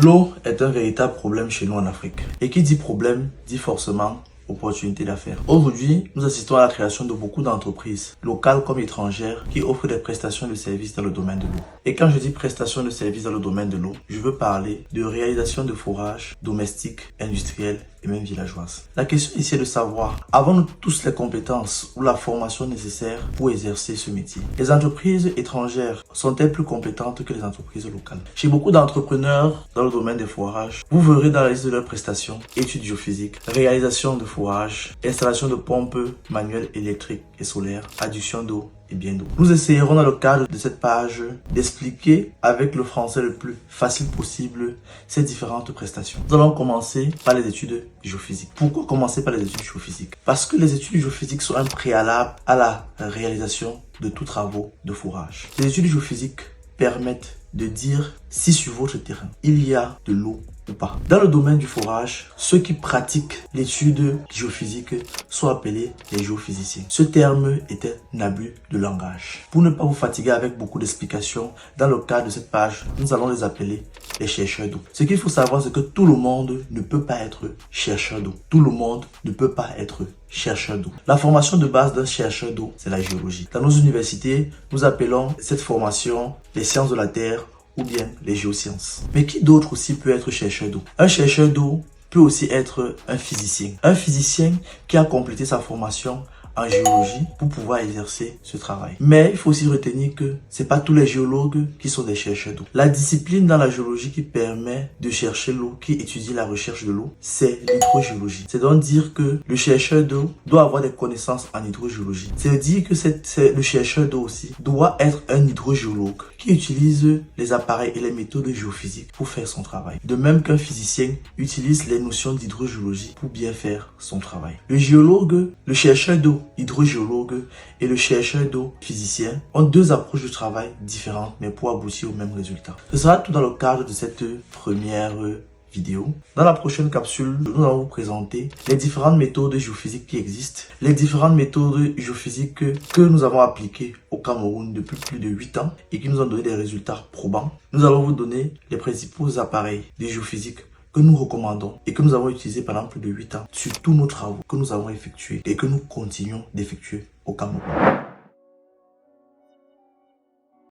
L'eau est un véritable problème chez nous en Afrique. Et qui dit problème, dit forcément opportunité d'affaires. Aujourd'hui, nous assistons à la création de beaucoup d'entreprises, locales comme étrangères, qui offrent des prestations de services dans le domaine de l'eau. Et quand je dis prestations de services dans le domaine de l'eau, je veux parler de réalisation de forages domestiques, industriels et même villageoises. La question ici est de savoir, avons-nous tous les compétences ou la formation nécessaire pour exercer ce métier? Les entreprises étrangères sont-elles plus compétentes que les entreprises locales? Chez beaucoup d'entrepreneurs dans le domaine des forages, vous verrez dans la liste de leurs prestations études géophysiques, réalisation de forages, installation de pompes manuelles électriques et solaires, adduction d'eau et bien d'autres. Nous essayerons dans le cadre de cette page d'expliquer avec le français le plus facile possible ces différentes prestations. Nous allons commencer par les études géophysiques. Pourquoi commencer par les études géophysiques? Parce que les études géophysiques sont un préalable à la réalisation de tous travaux de forage. Les études géophysiques permettent de dire si sur votre terrain il y a de l'eau ou pas. Dans le domaine du forage, ceux qui pratiquent l'étude géophysique sont appelés les géophysiciens. Ce terme est un abus de langage. Pour ne pas vous fatiguer avec beaucoup d'explications, dans le cadre de cette page, nous allons les appeler les chercheurs d'eau. Ce qu'il faut savoir, c'est que tout le monde ne peut pas être chercheur d'eau. Tout le monde ne peut pas être chercheur d'eau. La formation de base d'un chercheur d'eau, c'est la géologie. Dans nos universités, nous appelons cette formation les sciences de la terre ou bien les géosciences. Mais qui d'autre aussi peut être chercheur d'eau? Un chercheur d'eau peut aussi être un physicien. Un physicien qui a complété sa formation en géologie pour pouvoir exercer ce travail. Mais il faut aussi retenir que c'est pas tous les géologues qui sont des chercheurs d'eau. La discipline dans la géologie qui permet de chercher l'eau, qui étudie la recherche de l'eau, c'est l'hydrogéologie. C'est donc dire que le chercheur d'eau doit avoir des connaissances en hydrogéologie. C'est dire que le chercheur d'eau aussi doit être un hydrogéologue qui utilise les appareils et les méthodes géophysiques pour faire son travail. De même qu'un physicien utilise les notions d'hydrogéologie pour bien faire son travail. Le géologue, le chercheur d'eau hydrogéologue et le chercheur d'eau physicien ont deux approches de travail différentes mais pour aboutir au même résultat. Ce sera tout dans le cadre de cette première vidéo. Dans la prochaine capsule, nous allons vous présenter les différentes méthodes géophysiques qui existent, les différentes méthodes géophysiques que nous avons appliquées au Cameroun depuis plus de 8 ans et qui nous ont donné des résultats probants. Nous allons vous donner les principaux appareils de géophysique que nous recommandons et que nous avons utilisé pendant plus de 8 ans sur tous nos travaux que nous avons effectués et que nous continuons d'effectuer au Cameroun.